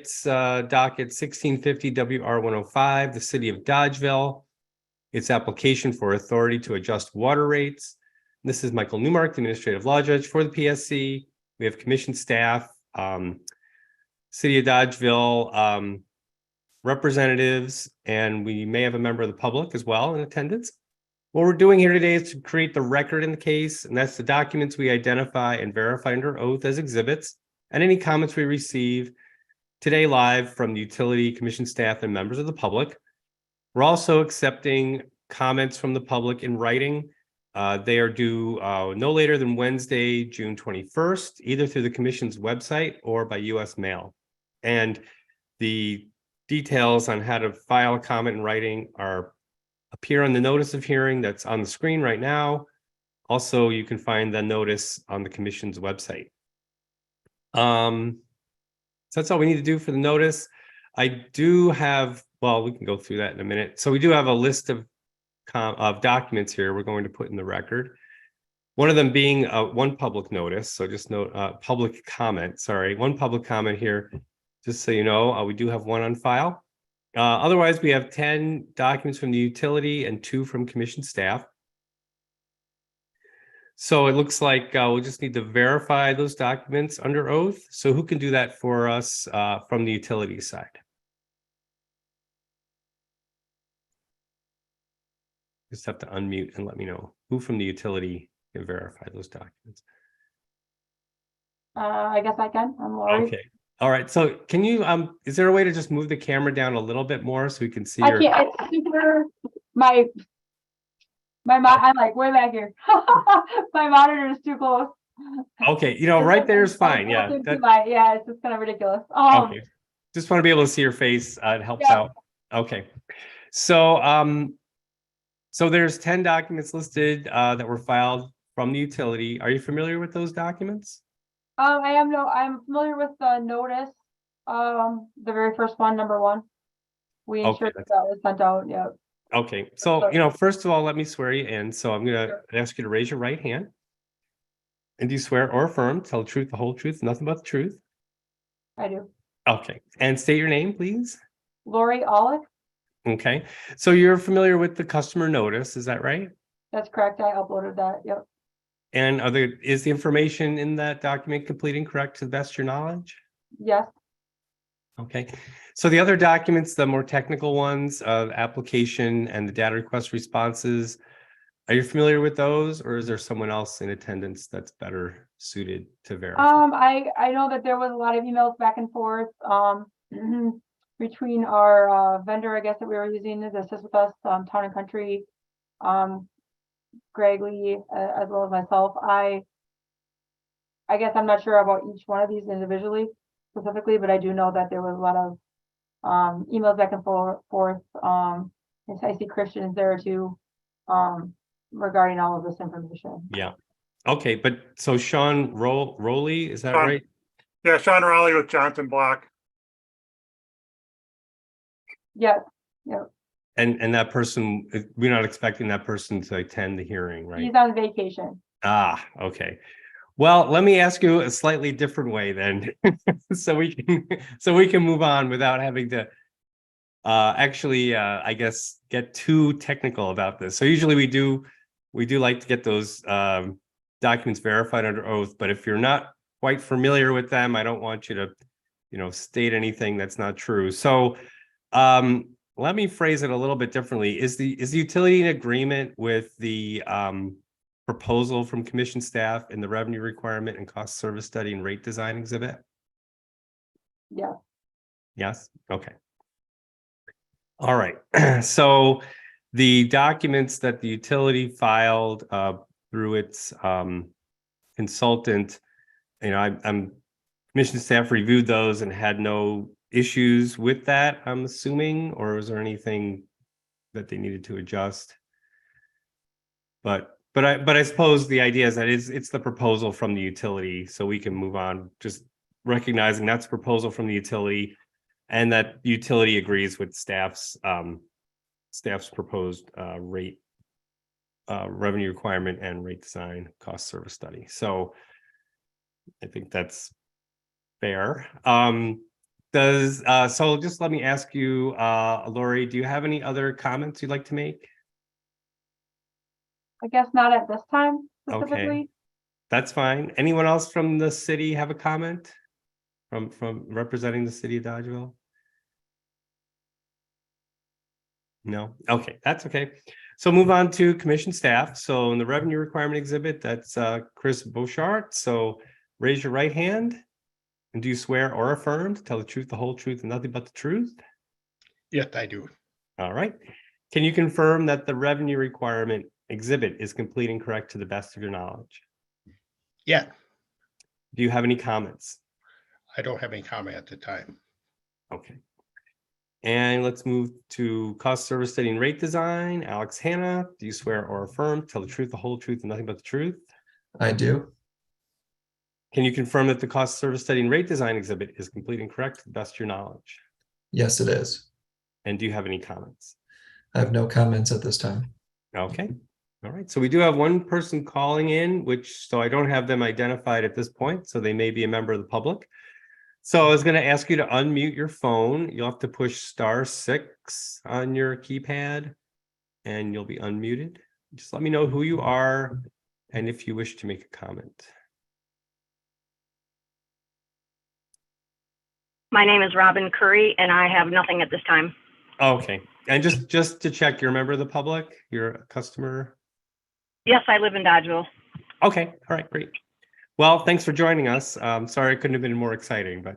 It's docket 1650 WR 105, the city of Dodgeville. Its application for authority to adjust water rates. This is Michael Newmark, the administrative law judge for the PSC. We have commission staff, city of Dodgeville representatives, and we may have a member of the public as well in attendance. What we're doing here today is to create the record in the case, and that's the documents we identify and verify under oath as exhibits, and any comments we receive today live from the utility commission staff and members of the public. We're also accepting comments from the public in writing. They are due no later than Wednesday, June 21st, either through the commission's website or by US mail. And the details on how to file a comment in writing appear on the notice of hearing that's on the screen right now. Also, you can find the notice on the commission's website. So that's all we need to do for the notice. I do have, well, we can go through that in a minute. So we do have a list of documents here we're going to put in the record. One of them being one public notice. So just note public comment, sorry, one public comment here, just so you know, we do have one on file. Otherwise, we have 10 documents from the utility and 2 from commission staff. So it looks like we'll just need to verify those documents under oath. So who can do that for us from the utility side? Just have to unmute and let me know who from the utility can verify those documents. I guess I can. I'm Lori. Okay. All right. So can you, is there a way to just move the camera down a little bit more so we can see I can't, it's super, I'm like way back here. My monitor is too close. Okay, you know, right there is fine. Yeah. Yeah, it's just kind of ridiculous. Okay. Just want to be able to see your face. It helps out. Okay. So, so there's 10 documents listed that were filed from the utility. Are you familiar with those documents? I'm familiar with the notice. The very first one, number 1. We ensured that was sent out. Yeah. Okay, so, you know, first of all, let me swear you in. So I'm going to ask you to raise your right hand. And do you swear or affirm, tell the truth, the whole truth, nothing but the truth? I do. Okay, and state your name, please. Lori Olick. Okay, so you're familiar with the customer notice, is that right? That's correct. I uploaded that. Yep. And is the information in that document complete and correct to the best of your knowledge? Yes. Okay, so the other documents, the more technical ones, application and the data request responses, are you familiar with those, or is there someone else in attendance that's better suited to verify? I know that there was a lot of emails back and forth between our vendor, I guess, that we were using to assist with us, Town and Country, Greg Lee, as well as myself. I guess I'm not sure about each one of these individually specifically, but I do know that there was a lot of emails back and forth. I see Christian's there too, regarding all of this information. Yeah. Okay, but so Sean Rowley, is that right? Yeah, Sean Rowley with Johnson Block. Yes. Yeah. And that person, we're not expecting that person to attend the hearing, right? He's on vacation. Ah, okay. Well, let me ask you a slightly different way then, so we can move on without having to actually, I guess, get too technical about this. So usually we do like to get those documents verified under oath, but if you're not quite familiar with them, I don't want you to, you know, state anything that's not true. So let me phrase it a little bit differently. Is the utility in agreement with the proposal from commission staff in the revenue requirement and cost service study and rate design exhibit? Yeah. Yes. Okay. All right. So the documents that the utility filed through its consultant, you know, I'm commission staff reviewed those and had no issues with that, I'm assuming, or was there anything that they needed to adjust? But I suppose the idea is that it's the proposal from the utility, so we can move on, just recognizing that's a proposal from the utility, and that utility agrees with staff's proposed rate, revenue requirement and rate design cost service study. So I think that's fair. So just let me ask you, Lori, do you have any other comments you'd like to make? I guess not at this time Okay. specifically. That's fine. Anyone else from the city have a comment? From representing the city of Dodgeville? No? Okay, that's okay. So move on to commission staff. So in the revenue requirement exhibit, that's Chris Bouchard. So raise your right hand. And do you swear or affirm to tell the truth, the whole truth, and nothing but the truth? Yes, I do. All right. Can you confirm that the revenue requirement exhibit is complete and correct to the best of your knowledge? Yeah, Do you have any comments? I don't have any comment at the time. Okay. And let's move to cost, service, study, and rate design. Alex Hanna, do you swear or affirm, tell the truth, the whole truth, and nothing but the truth? I do. Can you confirm that the cost, service, study, and rate design exhibit is complete and correct to the best of your knowledge? Yes, it is. And do you have any comments? I have no comments at this time. Okay. All right. So we do have one person calling in, so I don't have them identified at this point. So they may be a member of the public. So I was going to ask you to unmute your phone. You'll have to push *6 on your keypad and you'll be unmuted. Just let me know who you are and if you wish to make a comment. My name is Robin Curry, and I have nothing at this time. Okay. And just to check, you're a member of the public? You're a customer? Yes, I live in Dodgeville. Okay. All right. Great. Well, thanks for joining us. Sorry, it couldn't have been more exciting, but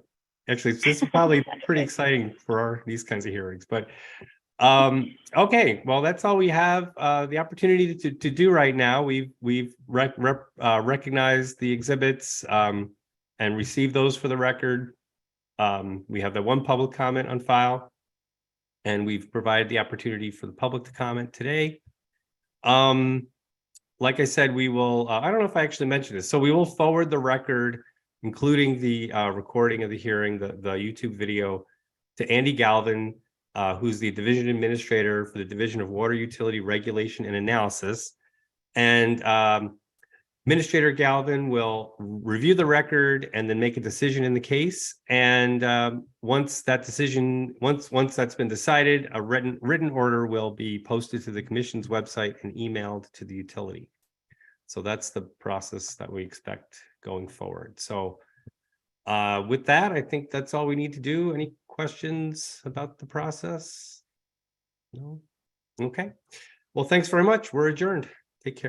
actually this is probably pretty exciting for these kinds of hearings. But okay, well, that's all we have the opportunity to do right now. We've recognized the exhibits and received those for the record. We have the one public comment on file, and we've provided the opportunity for the public to comment today. Like I said, we will, I don't know if I actually mentioned this. So we will forward the record, including the recording of the hearing, the YouTube video, to Andy Galvin, who's the division administrator for the Division of Water Utility Regulation and Analysis. And Administrator Galvin will review the record and then make a decision in the case. And once that's been decided, a written order will be posted to the commission's website and emailed to the utility. So that's the process that we expect going forward. So with that, I think that's all we need to do. Any questions about the process? No? Okay. Well, thanks very much. We're adjourned. Take care.